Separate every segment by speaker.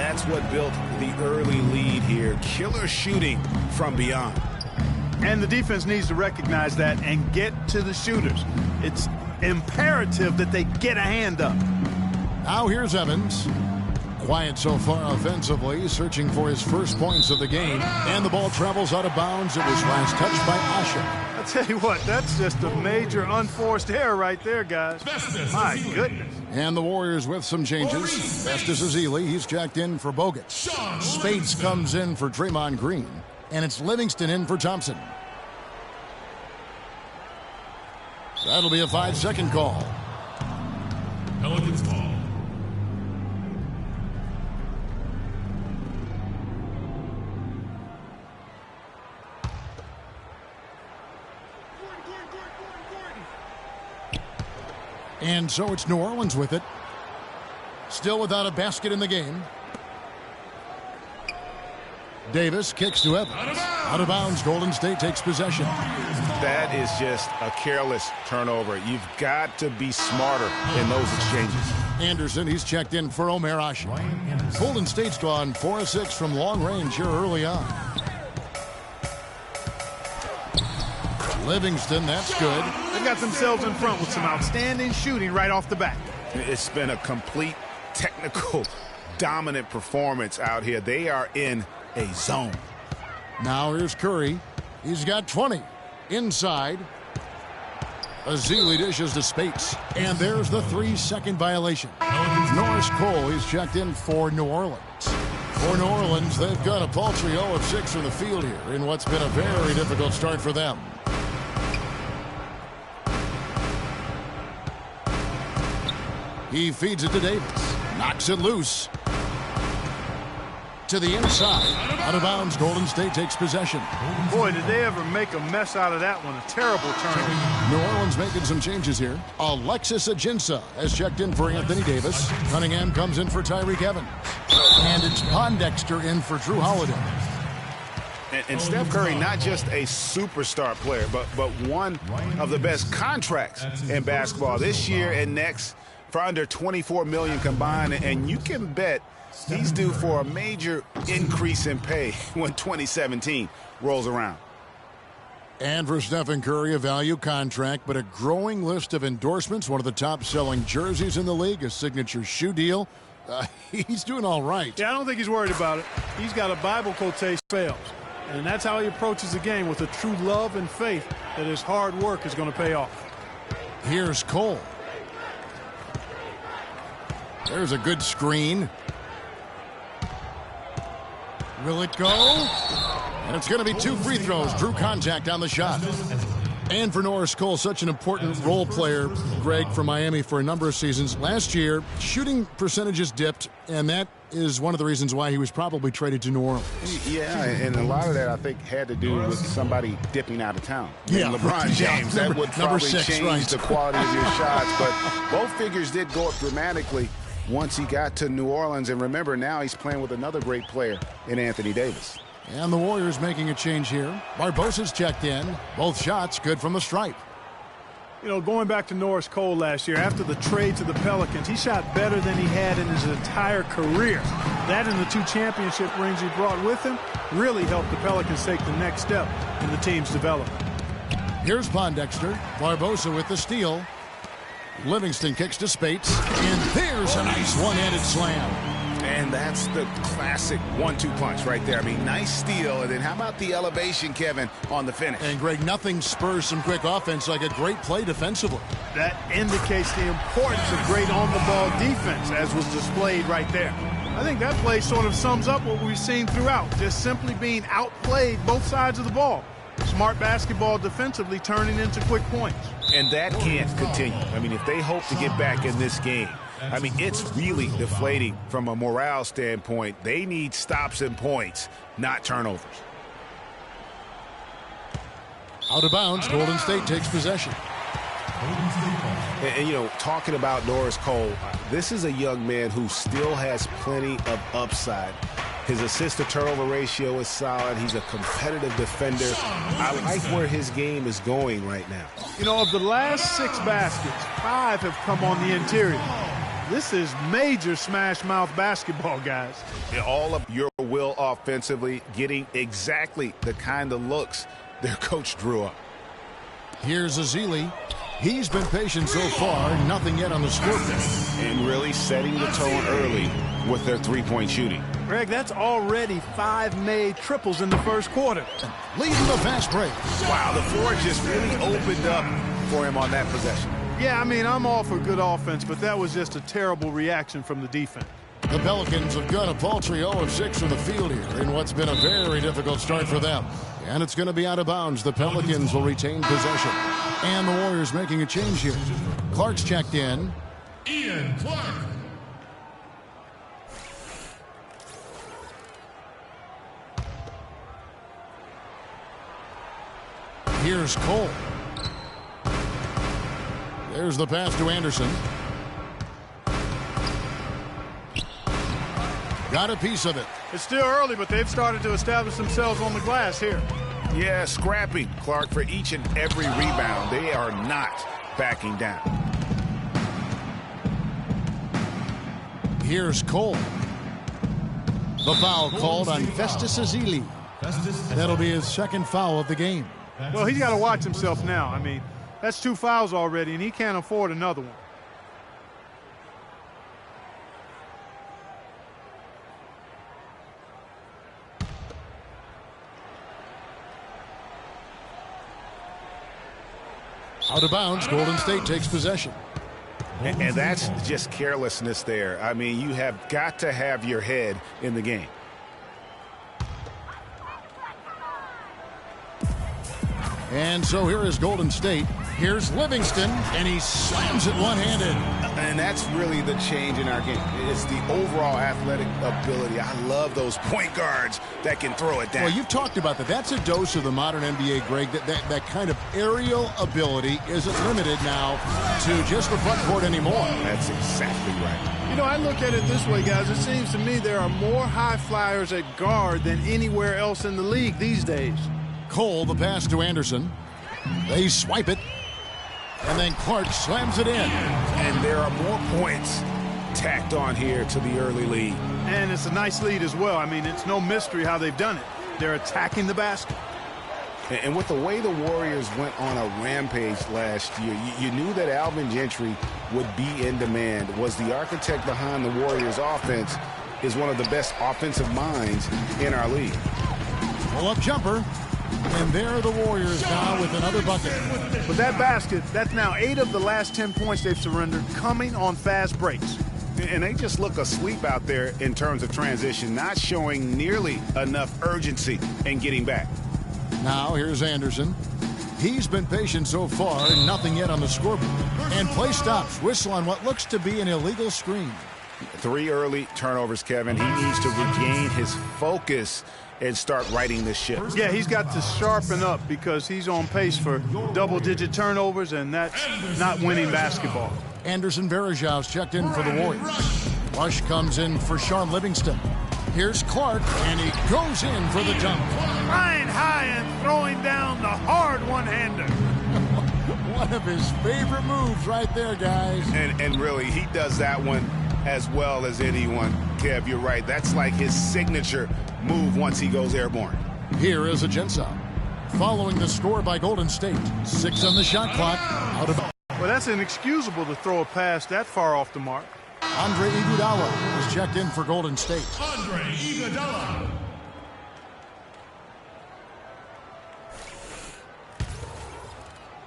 Speaker 1: that's what built the early lead here. Killer shooting from beyond.
Speaker 2: And the defense needs to recognize that and get to the shooters. It's imperative that they get a hand up.
Speaker 3: Now here's Evans. Quiet so far offensively, searching for his first points of the game. And the ball travels out of bounds. It was last touched by Asha.
Speaker 2: I'll tell you what, that's just a major unforced error right there, guys. My goodness.
Speaker 3: And the Warriors with some changes. Festus Ezeli, he's checked in for Bogut. Speights comes in for Draymond Green. And it's Livingston in for Thompson. That'll be a 5-second call.
Speaker 4: Pelicans ball.
Speaker 3: And so it's New Orleans with it. Still without a basket in the game. Davis kicks to Evans. Out of bounds, Golden State takes possession.
Speaker 1: That is just a careless turnover. You've got to be smarter in those exchanges.
Speaker 3: Anderson, he's checked in for Omer Asha. Golden State's gone 4 of 6 from long range here early on. Livingston, that's good.
Speaker 2: They got themselves in front with some outstanding shooting right off the bat.
Speaker 1: It's been a complete technical dominant performance out here. They are in a zone.
Speaker 3: Now here's Curry. He's got 20. Inside. Ezeli dishes to Speights. And there's the 3-second violation. Norris Cole, he's checked in for New Orleans. For New Orleans, they've got a paltry 0 of 6 from the field here in what's been a very difficult start for them. He feeds it to Davis. Knocks it loose. To the inside. Out of bounds, Golden State takes possession.
Speaker 2: Boy, did they ever make a mess out of that one. A terrible turn.
Speaker 3: New Orleans making some changes here. Alexis Ajinça has checked in for Anthony Davis. Cunningham comes in for Tyreke Evans. And it's Pondexter in for Drew Holiday.
Speaker 1: And Steph Curry, not just a superstar player, but one of the best contracts in basketball this year and next for under $24 million combined. And you can bet he's due for a major increase in pay when 2017 rolls around.
Speaker 3: And for Stephen Curry, a value contract, but a growing list of endorsements. One of the top-selling jerseys in the league, a signature shoe deal. He's doing all right.
Speaker 2: Yeah, I don't think he's worried about it. He's got a Bible quotation fails. And that's how he approaches the game, with a true love and faith that his hard work is going to pay off.
Speaker 3: Here's Cole. There's a good screen. Will it go? And it's going to be 2 free throws. Drew contact on the shot. And for Norris Cole, such an important role player, Greg, for Miami for a number of seasons. Last year, shooting percentages dipped, and that is one of the reasons why he was probably traded to New Orleans.
Speaker 1: Yeah, and a lot of that, I think, had to do with somebody dipping out of town.
Speaker 3: Yeah,
Speaker 1: and LeBron James, that would probably
Speaker 3: 6,
Speaker 1: change
Speaker 3: right.
Speaker 1: the quality of your shots. But both figures did go up dramatically once he got to New Orleans. And remember, now he's playing with another great player in Anthony Davis.
Speaker 3: And the Warriors making a change here. Barbosa's checked in. Both shots good from the stripe.
Speaker 2: You know, going back to Norris Cole last year, after the trade to the Pelicans, he shot better than he had in his entire career. That and the 2 championship rings he brought with him really helped the Pelicans take the next step in the team's development.
Speaker 3: Here's Pondexter. Barbosa with the steal. Livingston kicks to Speights. And there's a nice one-handed slam.
Speaker 1: And that's the classic 1-2 punch right there. I mean, nice steal. And then how about the elevation, Kevin, on the finish?
Speaker 3: And, Greg, nothing spurs some quick offense like a great play defensively.
Speaker 2: That indicates the importance of great on-the-ball defense, as was displayed right there. I think that play sort of sums up what we've seen throughout, just simply being outplayed both sides of the ball. Smart basketball defensively turning into quick points.
Speaker 1: And that can't continue. I mean, if they hope to get back in this game, I mean, it's really deflating from a morale standpoint. They need stops and points, not turnovers.
Speaker 3: Out of bounds, Golden State takes possession.
Speaker 1: And, you know, talking about Norris Cole, this is a young man who still has plenty of upside. His assist-to-turnover ratio is solid. He's a competitive defender. I like where his game is going right now.
Speaker 2: You know, of the last 6 baskets, 5 have come on the interior. This is major smash mouth basketball, guys.
Speaker 1: All of your will offensively, getting exactly the kind of looks their coach drew up.
Speaker 3: Here's Ezeli. He's been patient so far, nothing yet on the scoreboard.
Speaker 1: And really setting the tone early with their three-point shooting.
Speaker 2: Greg, that's already 5 made triples in the first quarter.
Speaker 3: Leading the fast break.
Speaker 1: Wow, the floor just really opened up for him on that possession.
Speaker 2: Yeah, I mean, I'm all for good offense, but that was just a terrible reaction from the defense.
Speaker 3: The Pelicans have got a paltry 0 of 6 from the field here in what's been a very difficult start for them. And it's going to be out of bounds. The Pelicans will retain possession. And the Warriors making a change here. Clark's checked in.
Speaker 4: Ian Clark.
Speaker 3: Here's Cole. There's the pass to Anderson. Got a piece of it.
Speaker 2: It's still early, but they've started to establish themselves on the glass here.
Speaker 1: Yeah, scrapping, Clark, for each and every rebound. They are not backing down.
Speaker 3: Here's Cole. The foul called on Festus Ezeli. That'll be his second foul of the game.
Speaker 2: Well, he's got to watch himself now. I mean, that's 2 fouls already, and he can't afford another one.
Speaker 3: Out of bounds, Golden State takes possession.
Speaker 1: And that's just carelessness there. I mean, you have got to have your head in the game.
Speaker 3: And so here is Golden State. Here's Livingston, and he slams it one-handed.
Speaker 1: And that's really the change in our game. It's the overall athletic ability. I love those point guards that can throw it down.
Speaker 3: Well, you've talked about that. That's a dose of the modern NBA, Greg. That kind of aerial ability isn't limited now to just the front court anymore.
Speaker 1: That's exactly right.
Speaker 2: You know, I look at it this way, guys. It seems to me there are more high flyers at guard than anywhere else in the league these days.
Speaker 3: Cole, the pass to Anderson. They swipe it. And then Clark slams it in.
Speaker 1: And there are more points tacked on here to the early lead.
Speaker 2: And it's a nice lead as well. I mean, it's no mystery how they've done it. They're attacking the basket.
Speaker 1: And with the way the Warriors went on a rampage last year, you knew that Alvin Gentry would be in demand. Was the architect behind the Warriors' offense, is one of the best offensive minds in our league.
Speaker 3: Pull-up jumper. And there are the Warriors now with another bucket.
Speaker 2: With that basket, that's now 8 of the last 10 points they've surrendered coming on fast breaks.
Speaker 1: And they just look asleep out there in terms of transition, not showing nearly enough urgency in getting back.
Speaker 3: Now here's Anderson. He's been patient so far, nothing yet on the scoreboard. And play stops. Whistle on what looks to be an illegal screen.
Speaker 1: 3 early turnovers, Kevin. He needs to regain his focus and start righting this ship.
Speaker 2: Yeah, he's got to sharpen up because he's on pace for double-digit turnovers, and that's not winning basketball.
Speaker 3: Anderson Varejau's checked in for the Warriors. Rush comes in for Sean Livingston. Here's Clark, and he goes in for the dunk.
Speaker 2: Flying high and throwing down the hard one-hander.
Speaker 3: One of his favorite moves right there, guys.
Speaker 1: And really, he does that one as well as anyone. Kev, you're right. That's like his signature move once he goes airborne.
Speaker 3: Here is Ajinça. Following the score by Golden State. 6 on the shot clock. Out of.
Speaker 2: Well, that's inexcusable to throw a pass that far off the mark.
Speaker 3: Andre Iguodala is checked in for Golden State.
Speaker 4: Andre Iguodala.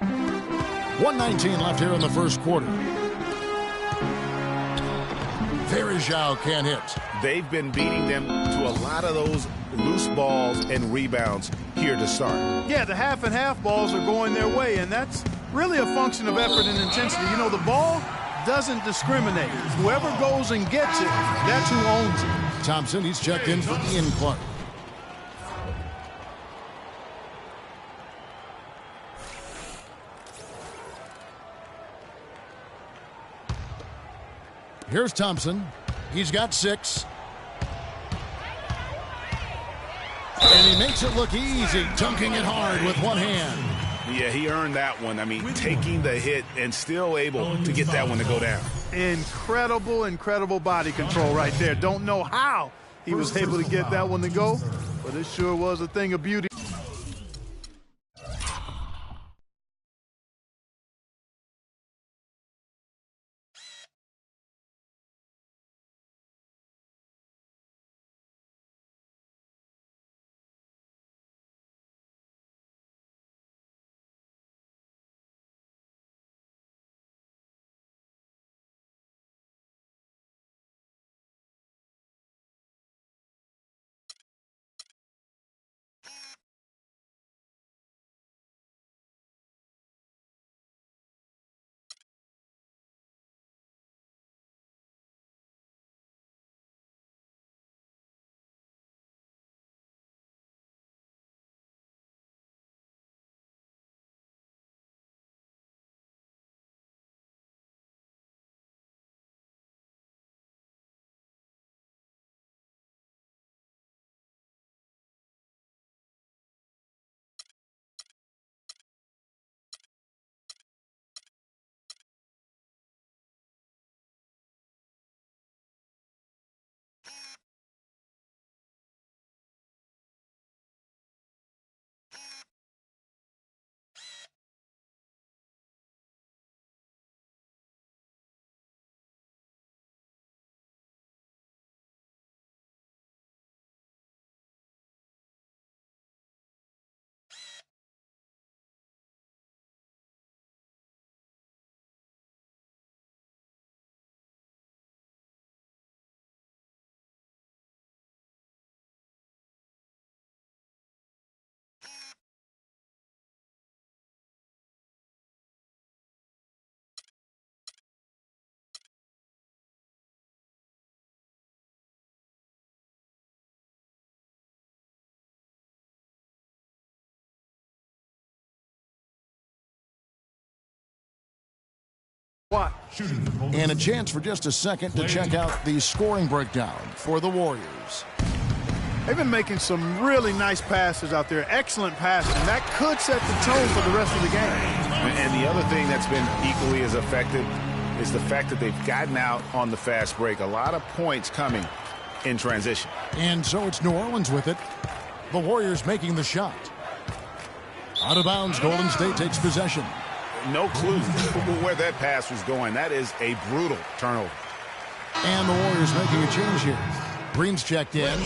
Speaker 3: .119 left here in the first quarter. Varejao can't hit.
Speaker 1: They've been beating them to a lot of those loose balls and rebounds here to start.
Speaker 2: Yeah, the half and half balls are going their way, and that's really a function of effort and intensity. You know, the ball doesn't discriminate. Whoever goes and gets it, that's who owns it.
Speaker 3: Thompson, he's checked in for Ian Clark. Here's Thompson. He's got 6. And he makes it look easy, dunking it hard with one hand.
Speaker 1: Yeah, he earned that one. I mean, taking the hit and still able to get that one to go down.
Speaker 2: Incredible, incredible body control right there. Don't know how he was able to get that one to go, but it sure was a thing of beauty. What?
Speaker 3: And a chance for just a second to check out the scoring breakdown for the Warriors.
Speaker 2: They've been making some really nice passes out there. Excellent passes. And that could set the tone for the rest of the game.
Speaker 1: And the other thing that's been equally as effective is the fact that they've gotten out on the fast break. A lot of points coming in transition.
Speaker 3: And so it's New Orleans with it. The Warriors making the shot. Out of bounds, Golden State takes possession.
Speaker 1: No clue where that pass was going. That is a brutal turnover.
Speaker 3: And the Warriors making a change here. Green's checked in.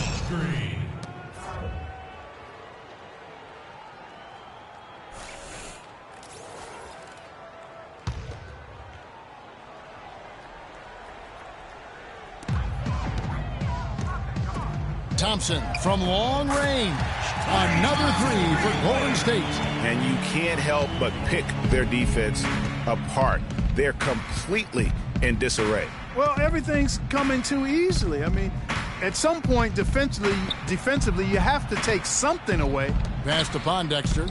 Speaker 3: Thompson from long range. Another three for Golden State.
Speaker 1: And you can't help but pick their defense apart. They're completely in disarray.
Speaker 2: Well, everything's coming too easily. I mean, at some point defensively, you have to take something away.
Speaker 3: Pass to Pondexter.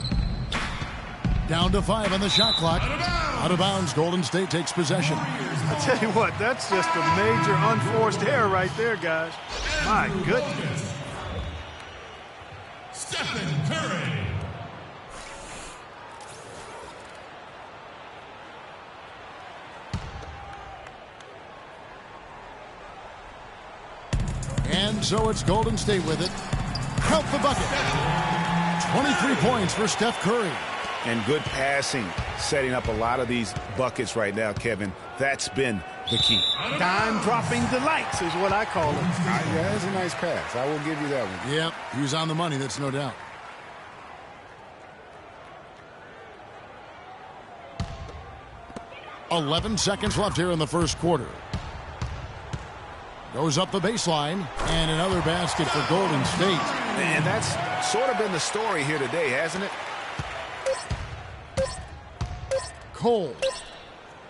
Speaker 3: Down to 5 on the shot clock. Out of bounds, Golden State takes possession.
Speaker 2: I tell you what, that's just a major unforced error right there, guys. My goodness.
Speaker 4: Stephen Curry.
Speaker 3: And so it's Golden State with it. Count the bucket. 23 points for Steph Curry.
Speaker 1: And good passing, setting up a lot of these buckets right now, Kevin. That's been the key.
Speaker 2: Dime-dropping delights is what I call it.
Speaker 1: Yeah, that's a nice pass. I will give you that one.
Speaker 3: Yep, he was on the money, that's no doubt. .11 seconds left here in the first quarter. Goes up the baseline, and another basket for Golden State.
Speaker 1: And that's sort of been the story here today, hasn't it?
Speaker 3: Cole.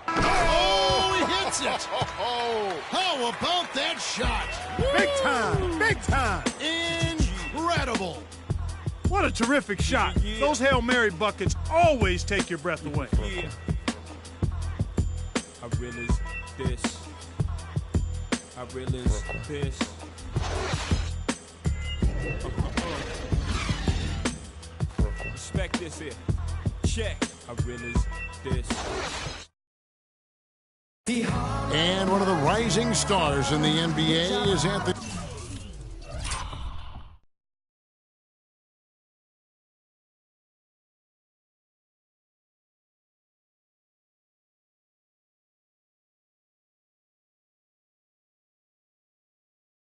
Speaker 3: Oh, he hits it! How about that shot?
Speaker 2: Big time, big time.
Speaker 3: Incredible.
Speaker 2: What a terrific shot. Those Hail Mary buckets always take your breath away.
Speaker 5: I realize this. I realize this. Respect this here. Check. I realize this.
Speaker 3: And one of the rising stars in the NBA is Anthony.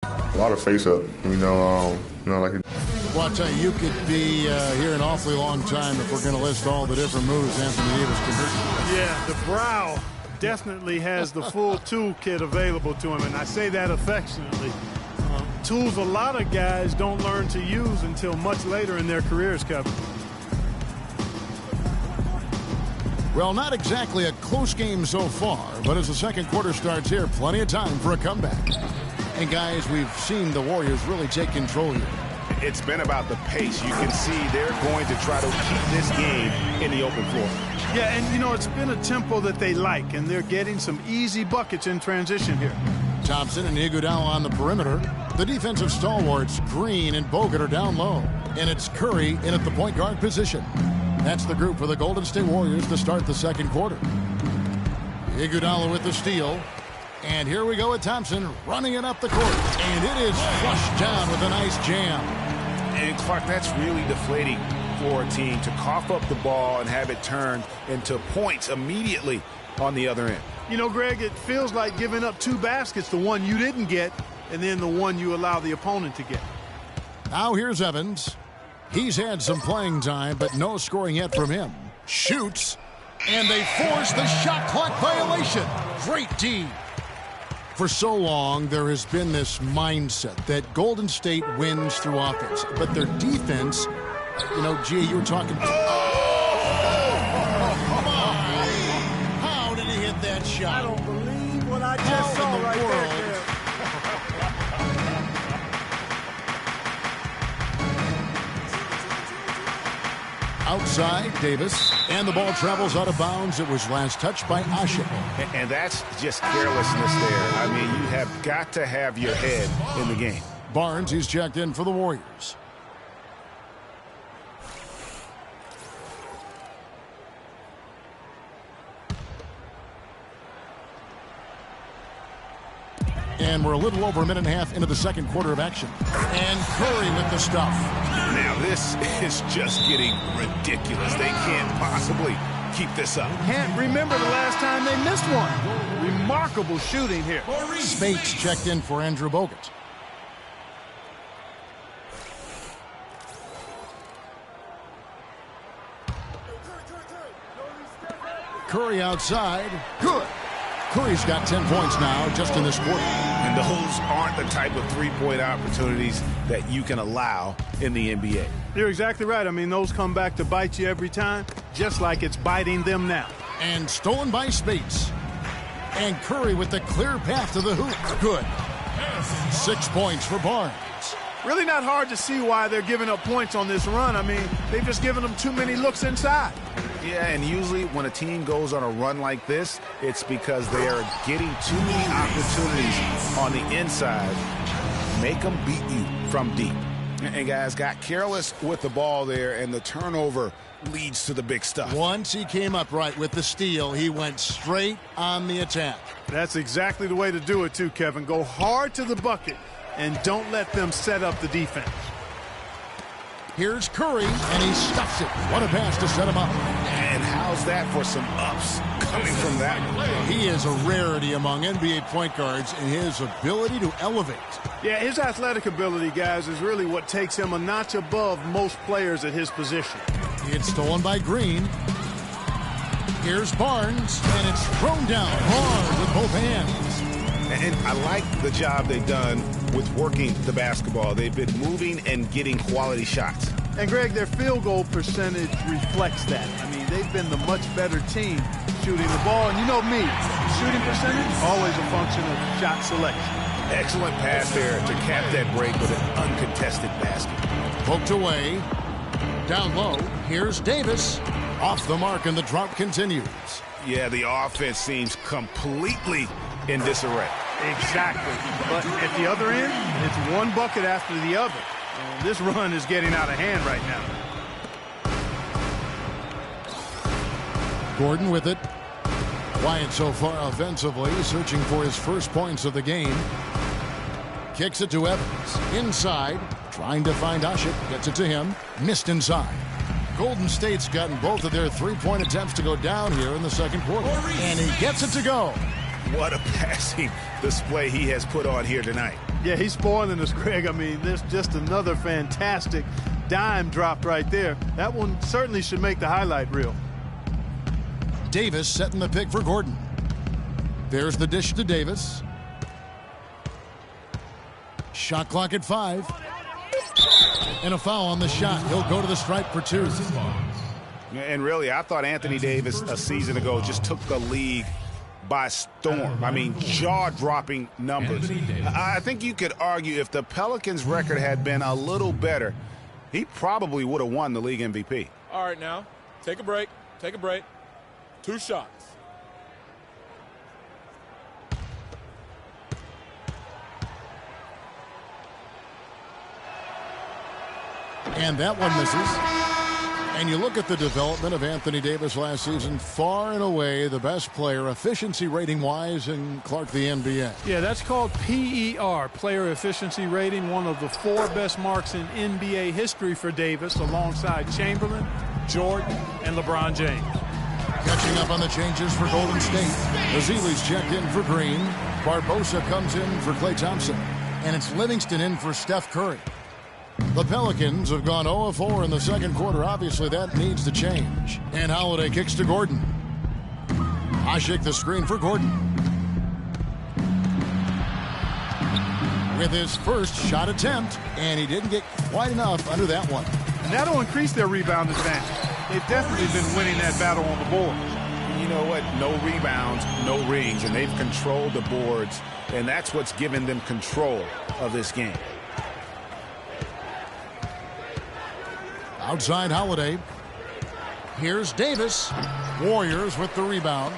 Speaker 6: A lot of face-up, like.
Speaker 3: Well, I'll tell you, you could be here an awfully long time if we're going to list all the different moves Anthony Davis can hurt you.
Speaker 2: Yeah, the brow definitely has the full toolkit available to him, and I say that affectionately. Tools a lot of guys don't learn to use until much later in their careers, Kevin.
Speaker 3: Well, not exactly a close game so far, but as the second quarter starts here, plenty of time for a comeback. And guys, we've seen the Warriors really take control here.
Speaker 1: It's been about the pace. You can see they're going to try to keep this game in the open floor.
Speaker 2: Yeah, and it's been a tempo that they like, and they're getting some easy buckets in transition here.
Speaker 3: Thompson and Iguodala on the perimeter. The defensive stalwarts, Green and Bogut, are down low. And it's Curry in at the point guard position. That's the group for the Golden State Warriors to start the second quarter. Iguodala with the steal. And here we go with Thompson running it up the court. And it is flushed down with a nice jam.
Speaker 1: And, Clark, that's really deflating for a team to cough up the ball and have it turned into points immediately on the other end.
Speaker 2: Greg, it feels like giving up two baskets, the one you didn't get, and then the one you allow the opponent to get.
Speaker 3: Now here's Evans. He's had some playing time, but no scoring yet from him. Shoots, and they force the shot clock violation. Great D. For so long, there has been this mindset that Golden State wins through offense, but their defense, G, you were talking. Oh, how did he hit that shot?
Speaker 2: I don't believe what I just saw right there.
Speaker 3: Outside, Davis, and the ball travels out of bounds. It was last touched by Asha.
Speaker 1: And that's just carelessness there. I mean, you have got to have your head in the game.
Speaker 3: Barnes, he's checked in for the Warriors. And we're a little over a minute and a half into the second quarter of action. And Curry with the stuff.
Speaker 1: Now this is just getting ridiculous. They can't possibly keep this up.
Speaker 2: Can't remember the last time they missed one. Remarkable shooting here.
Speaker 3: Spates checked in for Andrew Bogut. Curry outside. Good. Curry's got 10 points now just in this quarter.
Speaker 1: And those aren't the type of three-point opportunities that you can allow in the NBA.
Speaker 2: You're exactly right. I mean, those come back to bite you every time, just like it's biting them now.
Speaker 3: And stolen by Spates. And Curry with the clear path to the hoop. Good. 6 points for Barnes.
Speaker 2: Really not hard to see why they're giving up points on this run. I mean, they've just given them too many looks inside.
Speaker 1: Yeah, and usually when a team goes on a run like this, it's because they are getting too many opportunities on the inside. Make them beat you from deep. And guys got careless with the ball there, and the turnover leads to the big stuff.
Speaker 3: Once he came up right with the steal, he went straight on the attack.
Speaker 2: That's exactly the way to do it too, Kevin. Go hard to the bucket and don't let them set up the defense.
Speaker 3: Here's Curry, and he stuffs it. What a pass to set him up.
Speaker 1: And how's that for some ups coming from that one?
Speaker 3: He is a rarity among NBA point guards in his ability to elevate.
Speaker 2: Yeah, his athletic ability, guys, is really what takes him a notch above most players at his position.
Speaker 3: It's stolen by Green. Here's Barnes, and it's thrown down hard with both hands.
Speaker 1: And I like the job they've done with working the basketball. They've been moving and getting quality shots.
Speaker 2: And, Greg, their field goal percentage reflects that. I mean, they've been the much better team shooting the ball. And you know me, shooting percentage, always a function of shot selection.
Speaker 1: Excellent pass there to cap that break with an uncontested basket.
Speaker 3: Poked away. Down low. Here's Davis. Off the mark, and the drop continues.
Speaker 1: Yeah, the offense seems completely in disarray.
Speaker 2: Exactly. But at the other end, it's one bucket after the other. And this run is getting out of hand right now.
Speaker 3: Gordon with it. Quiet so far offensively, searching for his first points of the game. Kicks it to Evans. Inside, trying to find Ashik. Gets it to him. Missed inside. Golden State's gotten both of their three-point attempts to go down here in the second quarter. And he gets it to go.
Speaker 1: What a passing display he has put on here tonight.
Speaker 2: Yeah, he's spoiling us, Greg. I mean, there's just another fantastic dime drop right there. That one certainly should make the highlight reel.
Speaker 3: Davis setting the pick for Gordon. There's the dish to Davis. Shot clock at 5. And a foul on the shot. He'll go to the stripe for 2.
Speaker 1: And really, I thought Anthony Davis a season ago just took the league by storm. I mean, jaw-dropping numbers. I think you could argue if the Pelicans' record had been a little better, he probably would have won the league MVP.
Speaker 5: All right, now, take a break. Take a break. 2 shots.
Speaker 3: And that one misses. And you look at the development of Anthony Davis last season, far and away the best player efficiency rating-wise in Clark, the NBA.
Speaker 2: Yeah, that's called PER, player efficiency rating, one of the 4 best marks in NBA history for Davis, alongside Chamberlain, Jordan, and LeBron James.
Speaker 3: Catching up on the changes for Golden State. Ezeli's checked in for Green. Barbosa comes in for Klay Thompson. And it's Livingston in for Steph Curry. The Pelicans have gone 0-4 in the second quarter. Obviously, that needs to change. And Holiday kicks to Gordon. Ashik the screen for Gordon. With his first shot attempt, and he didn't get quite enough under that one.
Speaker 2: And that'll increase their rebound advantage. They've definitely been winning that battle on the board.
Speaker 1: You know what? No rebounds, no rings, and they've controlled the boards, and that's what's given them control of this game.
Speaker 3: Outside Holiday. Here's Davis. Warriors with the rebound.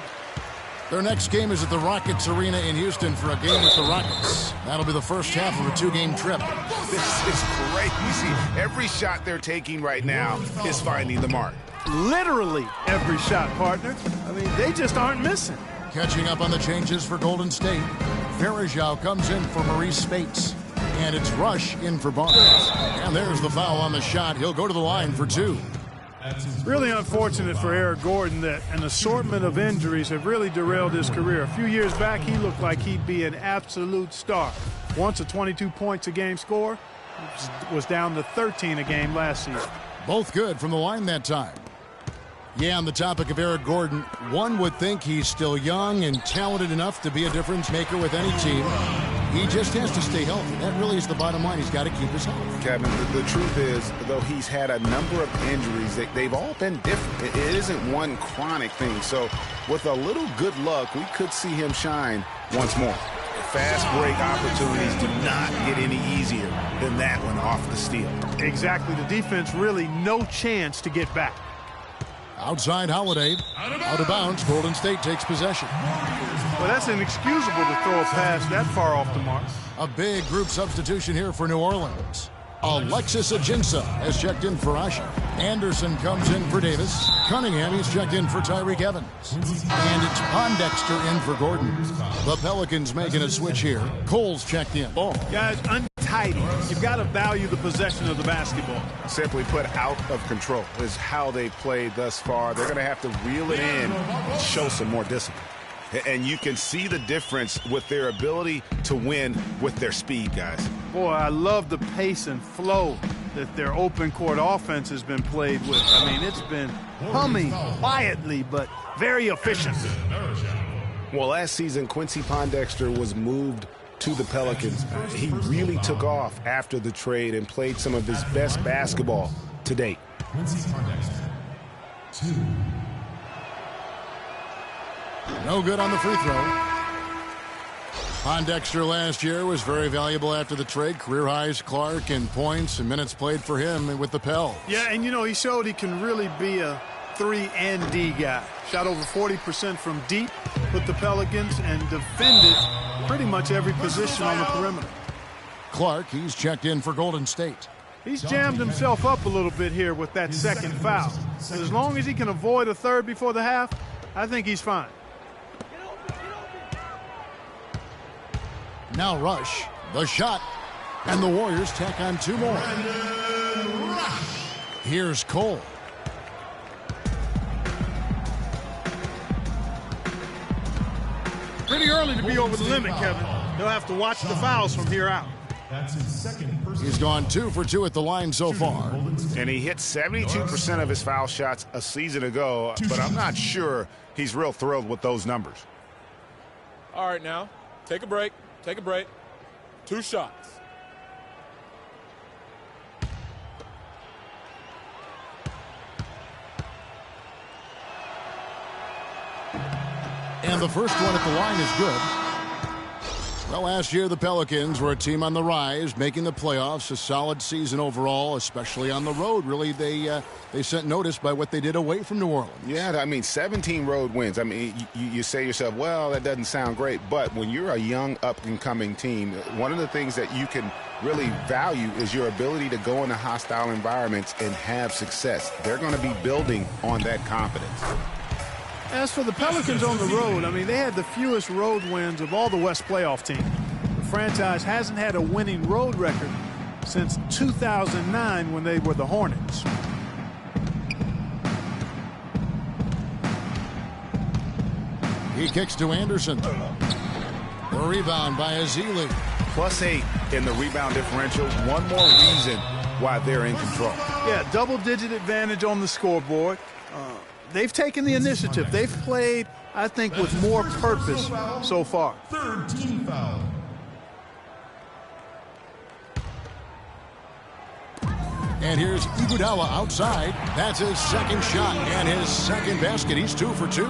Speaker 3: Their next game is at the Rockets Arena in Houston for a game with the Rockets. That'll be the first half of a 2-game trip.
Speaker 1: This is crazy. Every shot they're taking right now is finding the mark.
Speaker 2: Literally every shot, partner. I mean, they just aren't missing.
Speaker 3: Catching up on the changes for Golden State. Varejao comes in for Maurice Spates. And it's Rush in for Barnes. And there's the foul on the shot. He'll go to the line for 2.
Speaker 2: Really unfortunate for Eric Gordon that an assortment of injuries have really derailed his career. A few years back, he looked like he'd be an absolute star. Once a 22 points a game score, was down to 13 a game last season.
Speaker 3: Both good from the line that time. Yeah, on the topic of Eric Gordon, one would think he's still young and talented enough to be a difference maker with any team. He just has to stay healthy. That really is the bottom line. He's got to keep his health.
Speaker 1: Kevin, the truth is, though he's had a number of injuries, they've all been different. It isn't one chronic thing. So with a little good luck, we could see him shine once more. Fast break opportunities do not get any easier than that one off the steal.
Speaker 2: Exactly. The defense really no chance to get back.
Speaker 3: Outside Holiday. Out of bounds. Golden State takes possession.
Speaker 2: Well, that's inexcusable to throw a pass that far off the mark.
Speaker 3: A big group substitution here for New Orleans. Alexis Ajinça has checked in for Ashik. Anderson comes in for Davis. Cunningham, he's checked in for Tyreek Evans. And it's Pondexter in for Gordon. The Pelicans making a switch here. Cole's checked in.
Speaker 2: Guys, untidy. You've got to value the possession of the basketball.
Speaker 1: Simply put, out of control is how they've played thus far. They're going to have to reel it in and show some more discipline. And you can see the difference with their ability to win with their speed, guys.
Speaker 2: Boy, I love the pace and flow that their open court offense has been played with. I mean, it's been humming quietly, but very efficient.
Speaker 1: Well, last season, Quincy Pondexter was moved to the Pelicans. He really took off after the trade and played some of his best basketball to date.
Speaker 4: Quincy Pondexter, 2.
Speaker 3: No good on the free throw. Pondexter last year was very valuable after the trade. Career highs, Clark, in points and minutes played for him with the Pels.
Speaker 2: Yeah, and you know, he showed he can really be a 3 and D guy. Shot over 40% from deep with the Pelicans and defended pretty much every position on the perimeter.
Speaker 3: Clark, he's checked in for Golden State.
Speaker 2: He's jammed himself up a little bit here with that second foul. And as long as he can avoid a third before the half, I think he's fine.
Speaker 3: Now Rush, the shot, and the Warriors tack on 2 more. Here's Cole.
Speaker 2: Pretty early to be over the limit, Kevin. They'll have to watch the fouls from here out.
Speaker 4: That's his second personal.
Speaker 3: He's gone 2 for 2 at the line so far.
Speaker 1: And he hit 72% of his foul shots a season ago, but I'm not sure he's real thrilled with those numbers.
Speaker 5: All right, now, take a break. Take a break. 2 shots.
Speaker 3: And the first one at the line is good. Well, last year the Pelicans were a team on the rise, making the playoffs. A solid season overall, especially on the road. Really, they sent notice by what they did away from New Orleans.
Speaker 1: Yeah, I mean, 17 road wins. I mean, you say to yourself, well, that doesn't sound great. But when you're a young, up-and-coming team, one of the things that you can really value is your ability to go into hostile environments and have success. They're going to be building on that confidence.
Speaker 2: As for the Pelicans on the road, I mean, they had the fewest road wins of all the West playoff teams. The franchise hasn't had a winning road record since 2009 when they were the Hornets.
Speaker 3: He kicks to Anderson. The rebound by Ezeli.
Speaker 1: +8 in the rebound differential. One more reason why they're in control.
Speaker 2: Yeah, double-digit advantage on the scoreboard. They've taken the initiative. They've played, I think, with more purpose so far.
Speaker 4: Third team foul.
Speaker 3: And here's Iguodala outside. That's his second shot and his second basket. He's 2 for 2.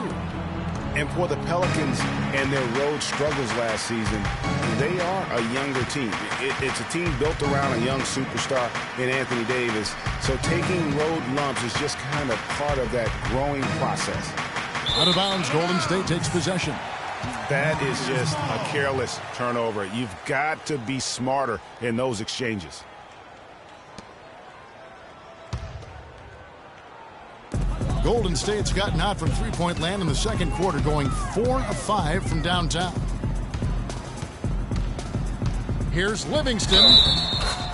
Speaker 1: And for the Pelicans and their road struggles last season, they are a younger team. It's a team built around a young superstar in Anthony Davis. So taking road lumps is just kind of part of that growing process.
Speaker 3: Out of bounds, Golden State takes possession.
Speaker 1: That is just a careless turnover. You've got to be smarter in those exchanges.
Speaker 3: Golden State's gotten hot from three-point land in the second quarter, going 4 of 5 from downtown. Here's Livingston,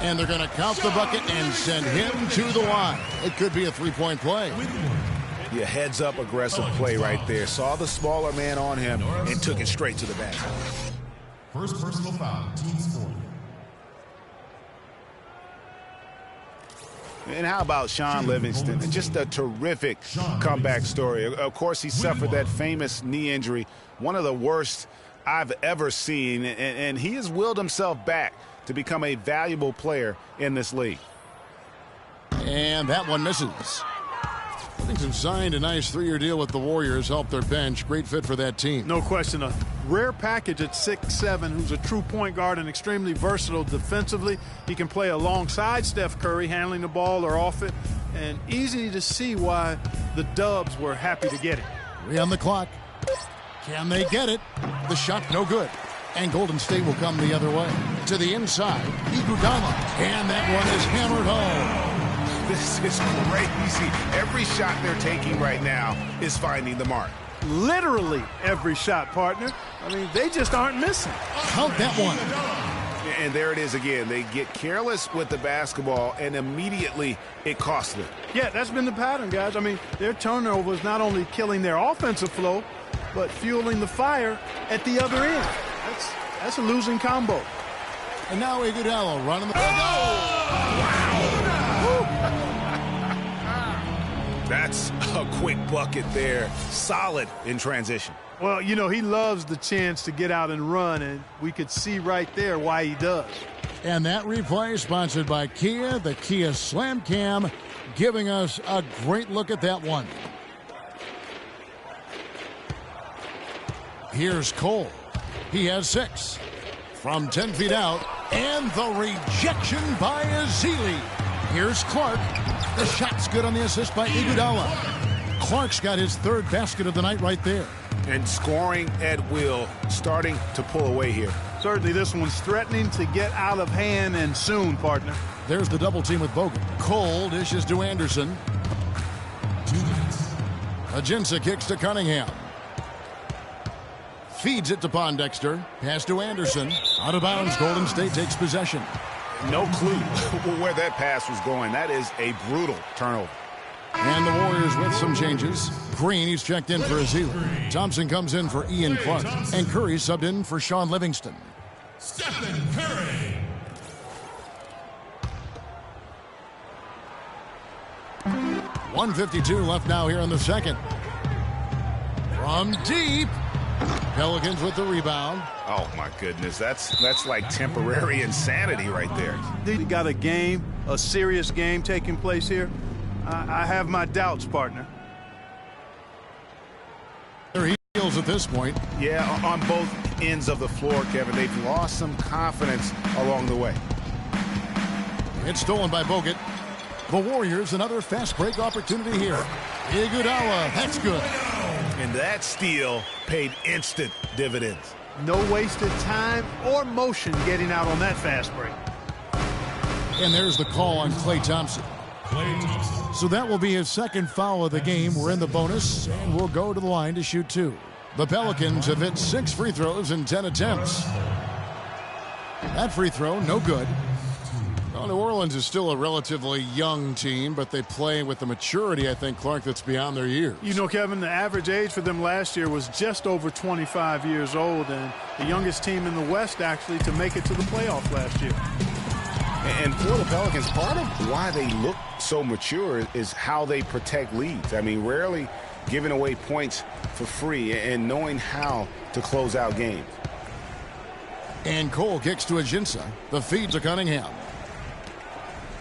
Speaker 3: and they're going to count the bucket and send him to the line. It could be a three-point play.
Speaker 1: Yeah, heads-up aggressive play right there. Saw the smaller man on him and took it straight to the basket.
Speaker 4: First personal foul, team scored.
Speaker 1: And how about Sean Livingston? Just a terrific comeback story. Of course, he suffered that famous knee injury, one of the worst I've ever seen, and he has willed himself back to become a valuable player in this league.
Speaker 3: And that one misses. Livingston signed a nice 3-year deal with the Warriors, helped their bench. Great fit for that team.
Speaker 2: No question. A rare package at 6'7", who's a true point guard and extremely versatile defensively. He can play alongside Steph Curry, handling the ball or off it, and easy to see why the Dubs were happy to get it.
Speaker 3: 3 on the clock. Can they get it? The shot no good. And Golden State will come the other way. To the inside, Iguodala. And that one is hammered home.
Speaker 1: This is crazy. Every shot they're taking right now is finding the mark.
Speaker 2: Literally every shot, partner. I mean, they just aren't missing.
Speaker 3: Count that one.
Speaker 1: And there it is again. They get careless with the basketball, and immediately it costs them.
Speaker 2: Yeah, that's been the pattern, guys. I mean, their turnovers not only killing their offensive flow, but fueling the fire at the other end. That's a losing combo.
Speaker 3: And now Iguodala running the...
Speaker 1: That's a quick bucket there. Solid in transition.
Speaker 2: Well, you know, he loves the chance to get out and run, and we could see right there why he does.
Speaker 3: And that replay sponsored by Kia, the Kia Slam Cam, giving us a great look at that one. Here's Cole. He has 6. From 10 feet out, and the rejection by Ezeli. Here's Clark. The shot's good on the assist by Iguodala. Clark's got his 3rd basket of the night right there.
Speaker 1: And scoring at will, starting to pull away here.
Speaker 2: Certainly this one's threatening to get out of hand, and soon, partner.
Speaker 3: There's the double team with Bogut. Cole dishes to Anderson.
Speaker 4: 2 minutes.
Speaker 3: Ajinça kicks to Cunningham. Feeds it to Pondexter. Pass to Anderson. Out of bounds, Golden State takes possession.
Speaker 1: No clue where that pass was going. That is a brutal turnover.
Speaker 3: And the Warriors with some changes. Green, he's checked in for Ezeli. Thompson comes in for Ian Clark. And Curry subbed in for Sean Livingston.
Speaker 4: Stephen Curry.
Speaker 3: .152 left now here in the second. From deep. Pelicans with the rebound.
Speaker 1: Oh, my goodness. That's like temporary insanity right there.
Speaker 2: We got a serious game taking place here. I have my doubts, partner.
Speaker 3: Their heels at this point.
Speaker 1: Yeah, on both ends of the floor, Kevin. They've lost some confidence along the way.
Speaker 3: It's stolen by Bogut. The Warriors, another fast break opportunity here. Iguodala, that's good.
Speaker 1: And that steal paid instant dividends.
Speaker 2: No wasted time or motion getting out on that fast break.
Speaker 3: And there's the call on Klay Thompson.
Speaker 4: Klay Thompson.
Speaker 3: So that will be his second foul of the game. We're in the bonus, and we'll go to the line to shoot 2. The Pelicans have hit 6 free throws in 10 attempts. That free throw, no good. Well, New Orleans is still a relatively young team, but they play with the maturity, I think, Clark, that's beyond their years.
Speaker 2: You know, Kevin, the average age for them last year was just over 25 years old, and the youngest team in the West, actually, to make it to the playoffs last year.
Speaker 1: And for the Pelicans, part of why they look so mature is how they protect leads. I mean, rarely giving away points for free and knowing how to close out games.
Speaker 3: And Cole kicks to Ajinça. The feed to Cunningham.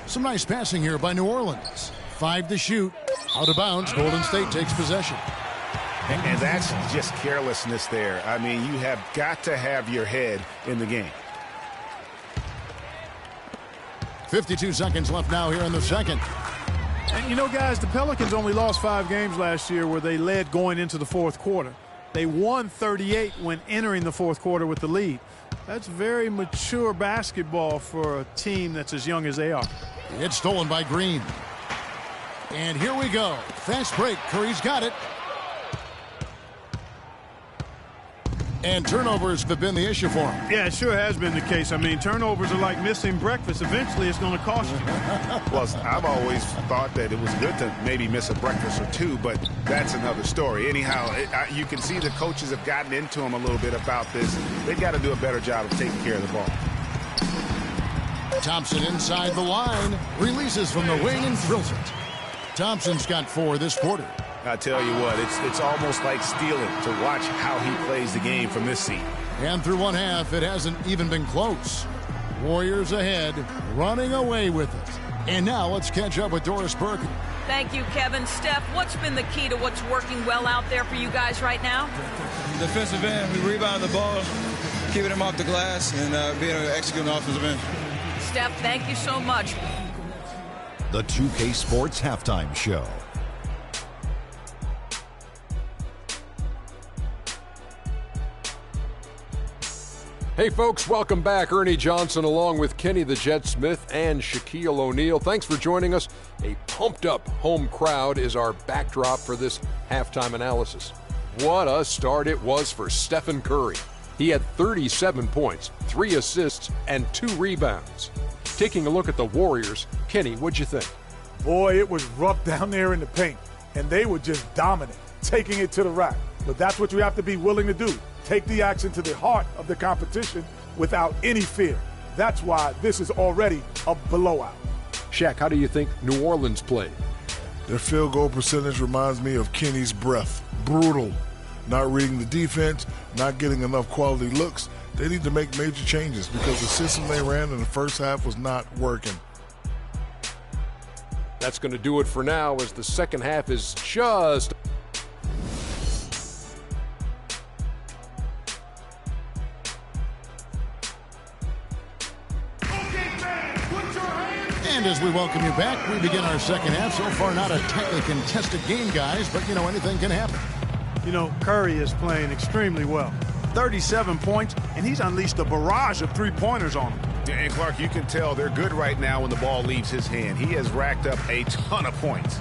Speaker 3: Some nice passing here by New Orleans. 5 to shoot. Out of bounds, Golden State takes possession.
Speaker 1: And that's just carelessness there. I mean, you have got to have your head in the game.
Speaker 3: 52 seconds left now here in the second.
Speaker 2: And, you know, guys, the Pelicans only lost 5 games last year where they led going into the fourth quarter. They won 38 when entering the fourth quarter with the lead. That's very mature basketball for a team that's as young as they are.
Speaker 3: It's stolen by Green. And here we go. Fast break. Curry's got it. And turnovers have been the issue for him.
Speaker 2: Yeah, it sure has been the case. I mean, turnovers are like missing breakfast. Eventually, it's going to cost you.
Speaker 1: Well, I've always thought that it was good to maybe miss a breakfast or 2, but that's another story. Anyhow, you can see the coaches have gotten into him a little bit about this. They've got to do a better job of taking care of the ball.
Speaker 3: Thompson inside the line. Releases from the wing and drills it. Thompson's got 4 this quarter.
Speaker 1: I tell you what, it's almost like stealing to watch how he plays the game from this seat.
Speaker 3: And through one half, it hasn't even been close. Warriors ahead, running away with it. And now let's catch up with Doris Burke.
Speaker 7: Thank you, Kevin. Steph, what's been the key to what's working well out there for you guys right now?
Speaker 8: Defensive end, we rebound the ball, keeping them off the glass, and being able to execute on the offensive end.
Speaker 7: Steph, thank you so much.
Speaker 9: The 2K Sports Halftime Show.
Speaker 10: Hey folks, welcome back. Ernie Johnson along with Kenny the Jet Smith and Shaquille O'Neal. Thanks for joining us. A pumped up home crowd is our backdrop for this halftime analysis. What a start it was for Stephen Curry. He had 37 points, 3 assists, and 2 rebounds. Taking a look at the Warriors, Kenny, what'd you think?
Speaker 11: Boy, it was rough down there in the paint, and they were just dominant, taking it to the rack. But that's what you have to be willing to do. Take the action to the heart of the competition without any fear. That's why this is already a blowout.
Speaker 10: Shaq, how do you think New Orleans played?
Speaker 12: Their field goal percentage reminds me of Kenny's breath. Brutal. Not reading the defense, not getting enough quality looks. They need to make major changes because the system they ran in the first half was not working.
Speaker 10: That's going to do it for now as the second half is just...
Speaker 3: And as we welcome you back, we begin our second half. So far, not a tightly contested game, guys, but, you know, anything can happen.
Speaker 2: You know, Curry is playing extremely well. 37 points, and he's unleashed a barrage of three-pointers on him.
Speaker 1: And, Clark, you can tell they're good right now when the ball leaves his hand. He has racked up a ton of points.